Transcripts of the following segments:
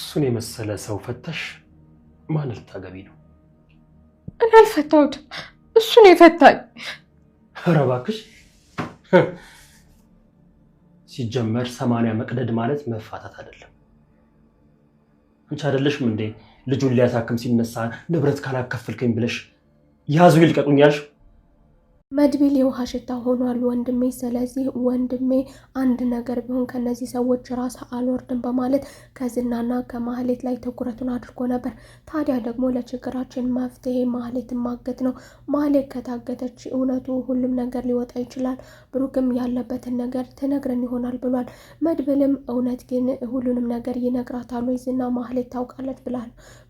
እሱን የመሰለ ሰው ፈተሽ ማን ልታገቢ ነው? እኔ አልፈታሁትም፣ እሱ ነው የፈታኝ። ኧረ እባክሽ ሲጀመር 80 መቅደድ ማለት መፋታት አይደለም። አንቺ አይደለሽም እንዴ ልጁን ሊያሳክም ሲነሳ ንብረት ካላከፈልከኝ ብለሽ ያዙ ይልቀቁኝ ያልሽ? መድብል የውሃ ሽታ ሆኗል ወንድሜ። ስለዚህ ወንድሜ አንድ ነገር ቢሆን ከነዚህ ሰዎች ራስ አልወርድም በማለት ከዝናና ከማህሌት ላይ ትኩረቱን አድርጎ ነበር። ታዲያ ደግሞ ለችግራችን መፍትሄ ማህሌትን ማገት ነው። ማህሌት ከታገተች እውነቱ ሁሉም ነገር ሊወጣ ይችላል። ብሩክም ያለበትን ነገር ትነግረን ይሆናል ብሏል። መድብልም እውነት ግን ሁሉንም ነገር ይነግራታል ወይ ዝና ማህሌት ታውቃለች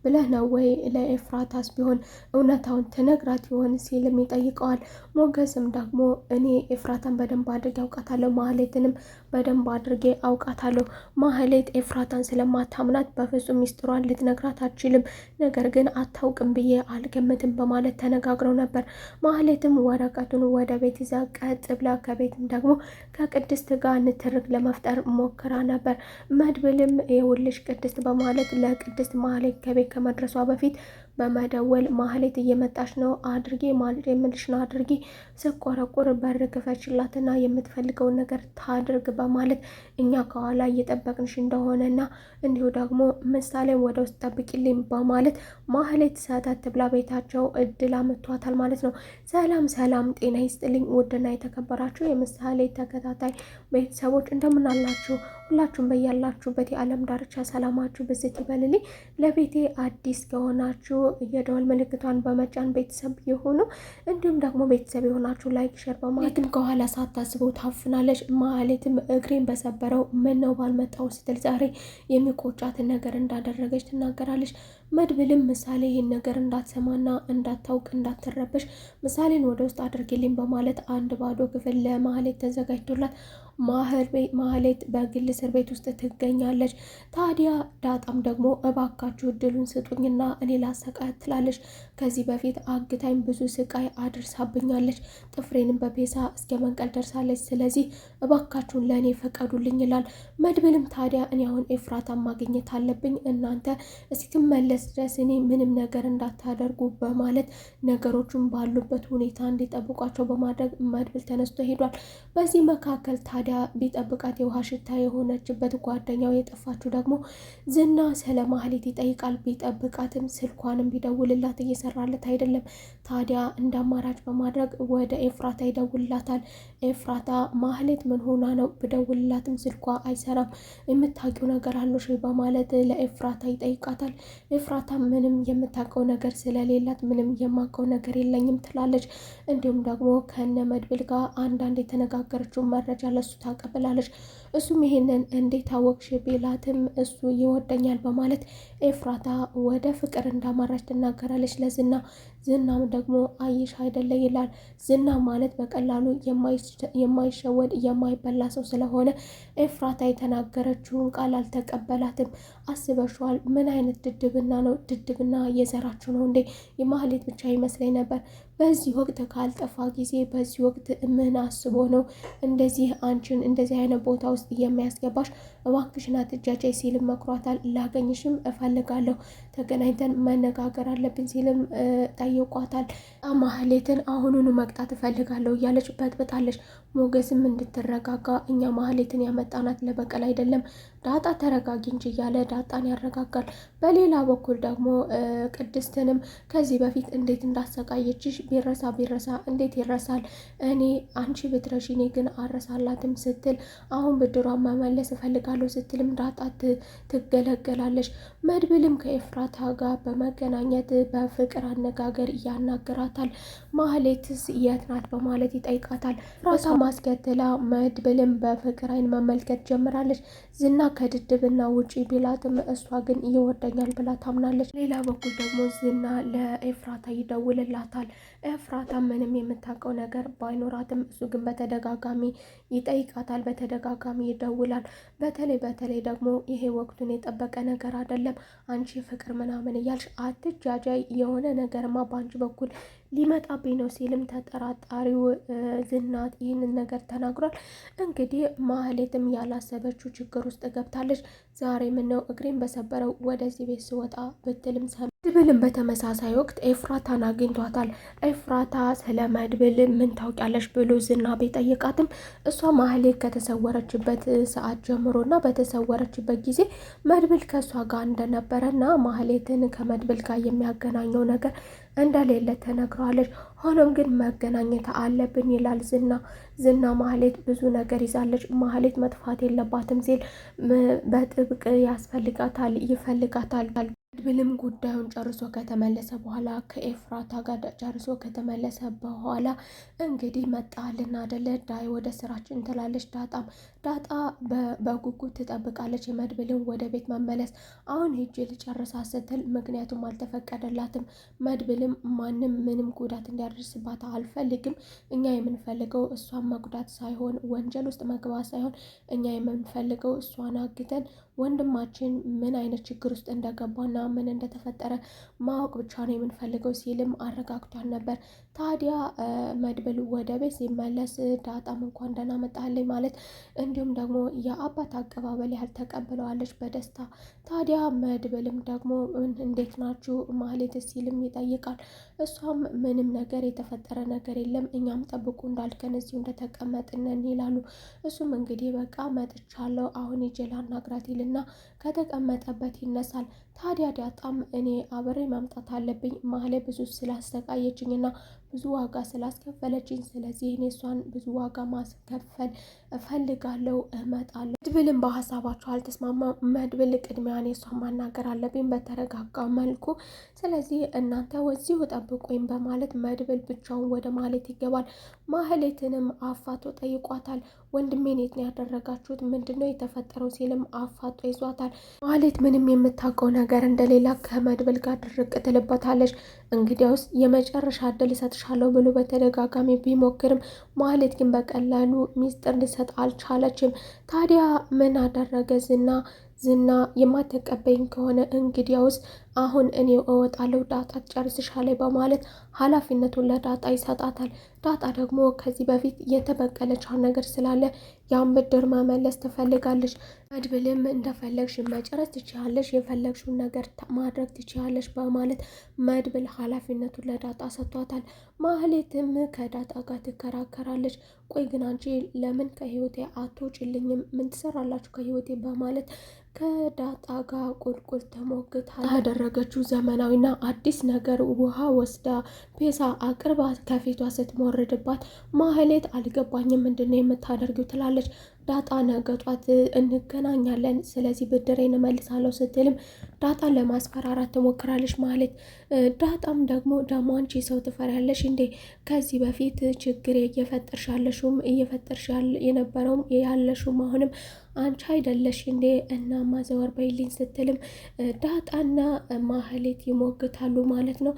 ብለህ ነው ወይ ለኤፍራታስ ቢሆን እውነታውን ትነግራት ይሆን ሲልም ይጠይቀዋል። ሞገስም ደግሞ እኔ ኤፍራታን በደንብ አድርጌ አውቃታለሁ፣ ማህሌትንም በደንብ አድርጌ አውቃታለሁ። ማህሌት ኤፍራታን ስለማታምናት በፍጹም ሚስጥሯን ልትነግራት አትችልም፣ ነገር ግን አታውቅም ብዬ አልገምትም በማለት ተነጋግረው ነበር። ማህሌትም ወረቀቱን ወደ ቤት ይዛ ቀጥ ብላ ከቤትም ደግሞ ከቅድስት ጋር ንትርክ ለመፍጠር ሞክራ ነበር። መድብልም የውልሽ ቅድስት በማለት ለቅድስት ማህሌት ከቤት ከመድረሷ በፊት በመደወል ማህሌት እየመጣች ነው አድርጌ ማለት የምልሽ ነው አድርጌ ስቆረቁር በር ክፈችላትና የምትፈልገውን ነገር ታድርግ በማለት እኛ ከኋላ እየጠበቅንሽ እንደሆነና እንዲሁ ደግሞ ምሳሌም ወደ ውስጥ ጠብቂልኝ በማለት ማህሌት ሰተት ብላ ቤታቸው እድል አመቷታል ማለት ነው። ሰላም ሰላም፣ ጤና ይስጥልኝ ውድና የተከበራችሁ የምሳሌ ተከታታይ ቤተሰቦች እንደምን አላችሁ? ሁላችሁም በያላችሁበት የዓለም ዳርቻ ሰላማችሁ ብዝት ይበልልኝ። ለቤቴ አዲስ ከሆናችሁ የደወል ምልክቷን በመጫን ቤተሰብ የሆኑ እንዲሁም ደግሞ ቤተሰብ የሆናችሁ ላይክ ሼር በማለትም ከኋላ ሳታስበው ታፍናለች። ማህሌትም እግሬን በሰበረው ምን ነው ባልመጣው ስትል ዛሬ የሚቆጫትን ነገር እንዳደረገች ትናገራለች። መድብልም ምሳሌ ይህን ነገር እንዳትሰማና እንዳታውቅ እንዳትረበሽ ምሳሌን ወደ ውስጥ አድርጌልኝ በማለት አንድ ባዶ ክፍል ለማህሌት ተዘጋጅቶላት ማህሌት በግል እስር ቤት ውስጥ ትገኛለች። ታዲያ ዳጣም ደግሞ እባካችሁ እድሉን ስጡኝና እኔ ላሰቃያት ትላለች። ከዚህ በፊት አግታኝ ብዙ ስቃይ አድርሳብኛለች፣ ጥፍሬንም በፔሳ እስከ መንቀል ደርሳለች። ስለዚህ እባካችሁን ለእኔ ፈቀዱልኝ ይላል። መድብልም ታዲያ እኔ አሁን ኤፍራታን ማግኘት አለብኝ፣ እናንተ እስክመለስ ድረስ እኔ ምንም ነገር እንዳታደርጉ በማለት ነገሮቹን ባሉበት ሁኔታ እንዲጠብቋቸው በማድረግ መድብል ተነስቶ ሄዷል። በዚህ መካከል ታዲያ ቢጠብቃት የውሃ ሽታ የሆነችበት ጓደኛው የጠፋችው ደግሞ ዝና ስለ ማህሌት ይጠይቃል። ቢጠብቃትም ስልኳንም ቢደውልላት እየሰራለት አይደለም። ታዲያ እንደ አማራጭ በማድረግ ወደ ኤፍራታ ይደውልላታል። ኤፍራታ ማህሌት ምን ሆና ነው? ብደውልላትም ስልኳ አይሰራም፣ የምታውቂው ነገር አለሽ በማለት ለኤፍራታ ይጠይቃታል። ኤፍራታ ምንም የምታውቀው ነገር ስለሌላት ምንም የማውቀው ነገር የለኝም ትላለች። እንዲሁም ደግሞ ከነ መድብል ጋር አንዳንድ የተነጋገረችውን መረጃ ለሱ ታቀብላለች። እሱም ይሄንን እንዴት አወቅሽ ቢላትም እሱ ይወደኛል በማለት ኤፍራታ ወደ ፍቅር እንዳማራች ትናገራለች ለዝና። ዝናም ደግሞ አይሽ አይደለ ይላል። ዝና ማለት በቀላሉ የማይሸወድ የማይበላ ሰው ስለሆነ ኤፍራታ የተናገረችውን ቃል አልተቀበላትም። አስበሽዋል? ምን አይነት ድድብና ነው? ድድብና እየዘራችሁ ነው እንዴ? የማህሌት ብቻ ይመስለኝ ነበር። በዚህ ወቅት ካልጠፋ ጊዜ በዚህ ወቅት ምን አስቦ ነው እንደዚህ አንቺን እንደዚህ አይነት ቦታ ውስጥ የሚያስገባሽ? እባክሽን አትጃጃይ ሲልም መክሯታል። ላገኝሽም እፈልጋለሁ፣ ተገናኝተን መነጋገር አለብን ሲልም ጠይቋታል። ማህሌትን አሁኑኑ መቅጣት እፈልጋለሁ እያለች በጥብጣለች። ሞገስም እንድትረጋጋ እኛ ማህሌትን ያመጣናት ለበቀል አይደለም፣ ዳጣ ተረጋጊ እንጂ እያለ ዳጣን ያረጋጋል። በሌላ በኩል ደግሞ ቅድስትንም ከዚህ በፊት እንዴት እንዳሰቃየችሽ ቢረሳ እንዴት ይረሳል? እኔ አንቺ ብትረሺ እኔ ግን አረሳላትም ስትል አሁን ብድሯን መመለስ እፈልጋለሁ ስትልም ዳጣ ትገለገላለች። መድብልም ከኤፍራታ ጋር በመገናኘት በፍቅር አነጋገር ያናግራታል። ማህሌትስ የት ናት በማለት ይጠይቃታል። ራሷ ማስከተላ መድብልም በፍቅር አይን መመልከት ጀምራለች። ዝና ከድድብና ውጪ ቢላትም እሷ ግን ይወደኛል ብላ ታምናለች። ሌላ በኩል ደግሞ ዝና ለኤፍራታ ይደውልላታል። ኤፍራታ ምንም የምታውቀው ነገር ባይኖራትም እሱ ግን በተደጋጋሚ ይጠይቃታል፣ በተደጋጋሚ ይደውላል። በተለይ ደግሞ ይሄ ወቅቱን የጠበቀ ነገር አይደለም፣ አንቺ ፍቅር ምናምን እያልሽ አትጃጃይ፣ የሆነ ነገርማ በአንቺ በኩል ሊመጣብኝ ነው ሲልም ተጠራጣሪው ዝናት ይህንን ነገር ተናግሯል። እንግዲህ ማህሌትም ያላሰበችው ችግር ውስጥ ገብታለች። ዛሬ ምነው እግሬን በሰበረው ወደዚህ ቤት ስወጣ ብትልም መድብልም በተመሳሳይ ወቅት ኤፍራታን አግኝቷታል። ኤፍራታ ስለ መድብል ምን ታውቂያለሽ ብሎ ዝና ቢጠይቃትም እሷ ማህሌት ከተሰወረችበት ሰዓት ጀምሮና በተሰወረችበት ጊዜ መድብል ከእሷ ጋር እንደነበረና ማህሌትን ከመድብል ጋር የሚያገናኘው ነገር እንደሌለ ተነግረዋለች። ሆኖም ግን መገናኘት አለብን ይላል ዝና ማህሌት ብዙ ነገር ይዛለች፣ ማህሌት መጥፋት የለባትም ሲል በጥብቅ ይፈልጋታል። መድብልም ጉዳዩን ጨርሶ ከተመለሰ በኋላ ከኤፍራታ ጋር ጨርሶ ከተመለሰ በኋላ እንግዲህ መጣልን አደለ ዳይ ወደ ስራችን ትላለች። ዳጣ በጉጉት ትጠብቃለች የመድብልን ወደ ቤት መመለስ። አሁን ሄጄ ልጨርሳ ስትል ምክንያቱም አልተፈቀደላትም። መድብልም ማንም ምንም ጉዳት እንዲያደርስባት አልፈልግም፣ እኛ የምንፈልገው እሷን መጉዳት ሳይሆን ወንጀል ውስጥ መግባት ሳይሆን እኛ የምንፈልገው እሷን አግተን ወንድማችን ምን አይነት ችግር ውስጥ እንደገባና ምን እንደተፈጠረ ማወቅ ብቻ ነው የምንፈልገው ሲልም አረጋግቷል ነበር። ታዲያ መድብል ወደ ቤት ሲመለስ ዳጣም እንኳን ደህና መጣልኝ ማለት እንዲሁም ደግሞ የአባት አቀባበል ያህል ተቀብለዋለች በደስታ። ታዲያ መድብልም ደግሞ እንዴት ናችሁ ማህሌት ሲልም ይጠይቃል። እሷም ምንም ነገር የተፈጠረ ነገር የለም እኛም ጠብቁ እንዳልከን እዚሁ እንደተቀመጥነን ይላሉ። እሱም እንግዲህ በቃ መጥቻለሁ አሁን ሂጅ ላናግራት ይልና ከተቀመጠበት ይነሳል። ታዲያ ዳጣም እኔ አብሬ መምጣት አለብኝ ማህሌት ብዙ ስላስተቃየችኝና ብዙ ዋጋ ስላስከፈለችኝ፣ ስለዚህ እኔ እሷን ብዙ ዋጋ ማስከፈል እፈልጋለሁ፣ እመጣለሁ። መድብልም በሀሳባቸው አልተስማማም። መድብል ቅድሚያ እኔ እሷን ማናገር አለብኝ በተረጋጋ መልኩ፣ ስለዚህ እናንተ ወዚሁ ጠብቁኝ በማለት መድብል ብቻውን ወደ ማህሌት ይገባል። ማህሌትንም አፋቶ ጠይቋታል። ወንድሜን የት ነው ያደረጋችሁት? ምንድነው የተፈጠረው? ሲልም አፋጦ ይዟታል። ማህሌት ምንም የምታውቀው ነገር እንደሌላ ከመድብል ጋር ድርቅ ትልበታለች። እንግዲያውስ የመጨረሻ እድል እሰጥሻለሁ ብሎ በተደጋጋሚ ቢሞክርም ማህሌት ግን በቀላሉ ሚስጥር ልሰጥ አልቻለችም። ታዲያ ምን አደረገ ዝና የማትቀበይኝ ከሆነ እንግዲያውስ አሁን እኔ እወጣለሁ፣ ዳጣ ጨርስሻለሁ በማለት ኃላፊነቱን ለዳጣ ይሰጣታል። ዳጣ ደግሞ ከዚህ በፊት የተበቀለችው ነገር ስላለ ያን ብድር መመለስ ትፈልጋለች። መድብልም እንደፈለግሽ መጨረስ ትችያለሽ፣ የፈለግሽውን ነገር ማድረግ ትችያለሽ በማለት መድብል ኃላፊነቱን ለዳጣ ሰጥቷታል። ማህሌትም ከዳጣ ጋር ትከራከራለች። ቆይ ግን አንቺ ለምን ከህይወቴ አትወጪልኝም? ምን ትሰራላችሁ ከህይወቴ በማለት ከዳጣ ጋር ቁልቁል ተሞግታ ያደረገችው ዘመናዊና አዲስ ነገር ውሃ ወስዳ ፔሳ አቅርባ ከፊቷ ስትሞርድባት ማህሌት አልገባኝም ምንድነው የምታደርጊው ትላለች። ዳጣ ነገ ጧት እንገናኛለን ስለዚህ ብድሬን እመልሳለሁ ስትልም ዳጣን ለማስፈራራት ትሞክራለች ማለት። ዳጣም ደግሞ አንቺ ሰው ትፈሪያለሽ እንዴ? ከዚህ በፊት ችግር እየፈጠርሽ የነበረውም ያለሽውም አሁንም አንቺ አይደለሽ እንዴ? እና ማዘወር በይልኝ ስትልም ዳጣና ማህሌት ይሞግታሉ ማለት ነው።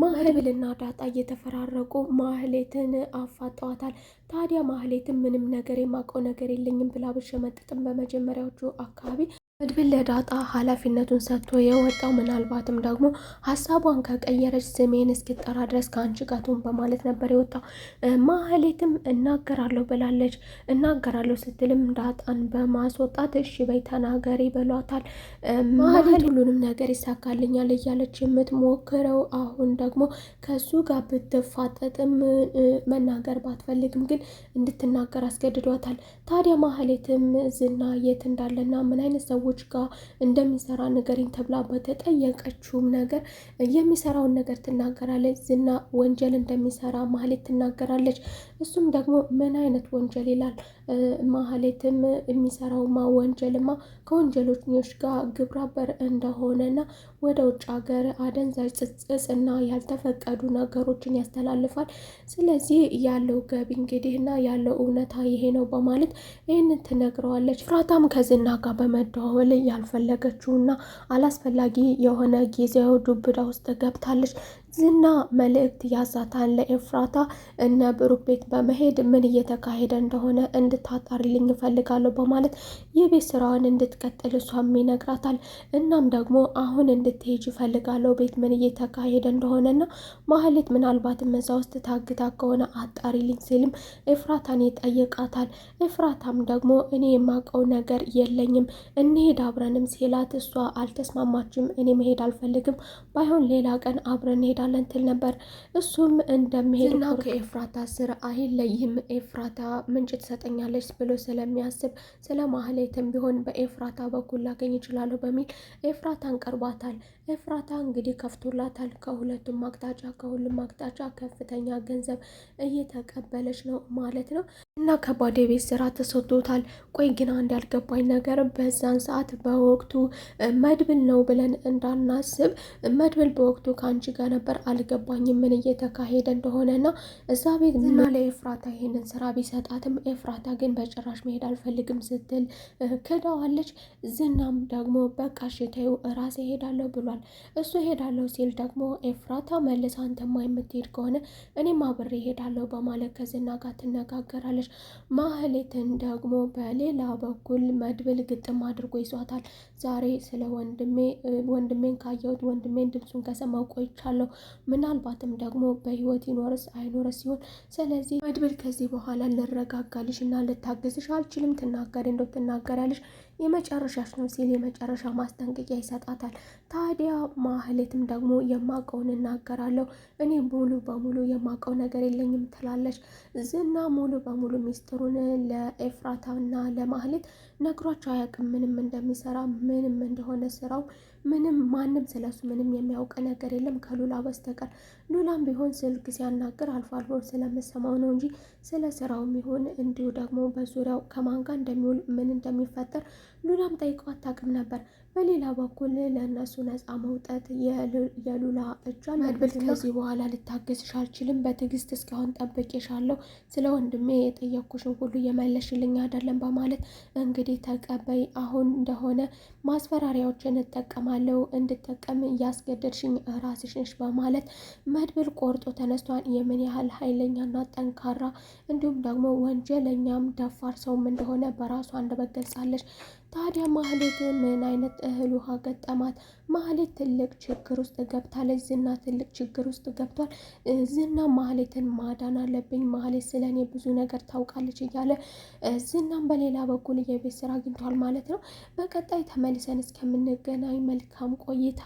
ማህሌትና ዳጣ እየተፈራረቁ ማህሌትን አፋጠዋታል። ታዲያ ማህሌትም ምንም ነገር የማውቀው ነገር የለኝም ብላ ብሸመጥጥም በመጀመሪያዎቹ አካባቢ መድብል ለዳጣ ኃላፊነቱን ሰጥቶ የወጣው ምናልባትም ደግሞ ሀሳቧን ከቀየረች ስሜን እስኪጠራ ድረስ ከአንቺ ጋር ትሁን በማለት ነበር የወጣው። ማህሌትም እናገራለሁ ብላለች። እናገራለሁ ስትልም ዳጣን በማስወጣት እሺ በይ ተናገሪ ብሏታል። ማህሌት ሁሉንም ነገር ይሳካልኛል እያለች የምትሞክረው አሁን ደግሞ ከሱ ጋር ብትፋጠጥም መናገር ባትፈልግም ግን እንድትናገር አስገድዷታል። ታዲያ ማህሌትም ዝና የት እንዳለና ምን አይነት ሰዎች ጋር እንደሚሰራ ነገርኝ ተብላ በተጠየቀችውም ነገር የሚሰራውን ነገር ትናገራለች። ዝና ወንጀል እንደሚሰራ ማህሌት ትናገራለች። እሱም ደግሞ ምን አይነት ወንጀል ይላል። ማህሌትም የሚሰራውማ ወንጀልማ ከወንጀለኞች ጋር ግብረ አበር እንደሆነና ወደ ውጭ ሀገር አደንዛዥ እጽና ያልተፈቀዱ ነገሮችን ያስተላልፋል። ስለዚህ ያለው ገቢ እንግዲህና ያለው እውነታ ይሄ ነው በማለት ይህንን ትነግረዋለች። ፍራታም ከዝና ጋር በመደዋወል ያልፈለገችውና አላስፈላጊ የሆነ ጊዜው ዱብዳ ውስጥ ገብታለች። ዝና መልእክት ያዛታል ለኤፍራታ እነ ብሩክ ቤት በመሄድ ምን እየተካሄደ እንደሆነ እንድታጣሪልኝ እፈልጋለሁ በማለት የቤት ስራዋን እንድትቀጥል እሷም ይነግራታል። እናም ደግሞ አሁን እንድትሄጅ እፈልጋለሁ ቤት ምን እየተካሄደ እንደሆነና ማህሌት ምናልባትም እዛ ውስጥ ታግታ ከሆነ አጣሪልኝ ሲልም ኤፍራታን ይጠይቃታል። ኤፍራታም ደግሞ እኔ የማውቀው ነገር የለኝም እንሄድ አብረንም ሲላት እሷ አልተስማማችም። እኔ መሄድ አልፈልግም፣ ባይሆን ሌላ ቀን አብረን እንሄዳለን ትል ነበር። እሱም እንደሚሄድና ከኤፍራታ ስር አይለይም ኤፍራታ ምንጭ ትሰጠኛለች ብሎ ስለሚያስብ ስለ ማህሌትም ቢሆን በኤፍራታ በኩል ላገኝ ይችላለሁ በሚል ኤፍራታን ቀርቧታል። ኤፍራታ እንግዲህ ከፍቶላታል። ከሁለቱም አቅጣጫ ከሁሉም አቅጣጫ ከፍተኛ ገንዘብ እየተቀበለች ነው ማለት ነው። እና ከባድ የቤት ስራ ተሰጥቶታል። ቆይ ግን አንድ ያልገባኝ ነገር በዛን ሰዓት በወቅቱ መድብል ነው ብለን እንዳናስብ መድብል በወቅቱ ከአንቺ ጋር ነበር፣ አልገባኝም ምን እየተካሄደ እንደሆነና እዛ ቤት እና ለኤፍራታ ይሄንን ስራ ቢሰጣትም ኤፍራታ ግን በጭራሽ መሄድ አልፈልግም ስትል ክዳዋለች። ዝናም ደግሞ በቃ እሺ ተይው እራሴ ሄዳለሁ ብሏል። እሱ ሄዳለሁ ሲል ደግሞ ኤፍራታ መልሳ አንተማ የምትሄድ ከሆነ እኔም አብሬ ሄዳለሁ በማለት ከዝና ጋር ትነጋገራለች። ማህሌትን ደግሞ በሌላ በኩል መድብል ግጥም አድርጎ ይዟታል። ዛሬ ስለ ወንድሜን ካየሁት ወንድሜን ድምፁን ከሰማሁ ቆይቻለሁ። ምናልባትም ደግሞ በህይወት ይኖርስ አይኖርስ ሲሆን ስለዚህ መድብል ከዚህ በኋላ ልረጋጋልሽ እና ልታገዝሽ አልችልም፣ ትናገሪ እንደው ትናገሪያለሽ የመጨረሻሽ ነው ሲል የመጨረሻ ማስጠንቀቂያ ይሰጣታል። ታዲያ ማህሌትም ደግሞ የማውቀውን እናገራለሁ፣ እኔ ሙሉ በሙሉ የማውቀው ነገር የለኝም ትላለች። ዝና ሙሉ በሙሉ ሚስጥሩን ለኤፍራታና ለማህሌት ነግሯቸው አያውቅም። ምንም እንደሚሰራ ምንም እንደሆነ ስራው ምንም ማንም ስለሱ ምንም የሚያውቅ ነገር የለም ከሉላ በስተቀር። ሉላም ቢሆን ስልክ ሲያናግር አልፎ አልፎ ስለምሰማው ነው እንጂ ስለ ስራውም ይሁን እንዲሁ ደግሞ በዙሪያው ከማን ጋር እንደሚውል ምን እንደሚፈጠር ሉላም ጠይቀው አታውቅም ነበር። በሌላ በኩል ለእነሱ ነፃ መውጣት የሉላ እጇ መድብል ከዚህ በኋላ ልታገስሽ አልችልም፣ በትዕግስት እስካሁን ጠብቄሻለሁ፣ ስለ ወንድሜ የጠየኩሽን ሁሉ የመለሽልኝ አይደለም በማለት እንግዲህ ተቀበይ፣ አሁን እንደሆነ ማስፈራሪያዎችን እጠቀማለሁ፣ እንድጠቀም እያስገደድሽኝ ራስሽ ነሽ በማለት መድብል ቆርጦ ተነስቷን የምን ያህል ኃይለኛና ጠንካራ እንዲሁም ደግሞ ወንጀለኛም ደፋር ሰውም እንደሆነ በራሷ አንደበት ገልጻለች። ታዲያ ማህሌት ምን አይነት እህል ውሃ ገጠማት? ማህሌት ትልቅ ችግር ውስጥ ገብታለች። ዝና ትልቅ ችግር ውስጥ ገብቷል። ዝና ማህሌትን ማዳን አለብኝ፣ ማህሌት ስለ እኔ ብዙ ነገር ታውቃለች እያለ ዝናም በሌላ በኩል የቤት ስራ አግኝቷል ማለት ነው። በቀጣይ ተመልሰን እስከምንገናኝ መልካም ቆይታ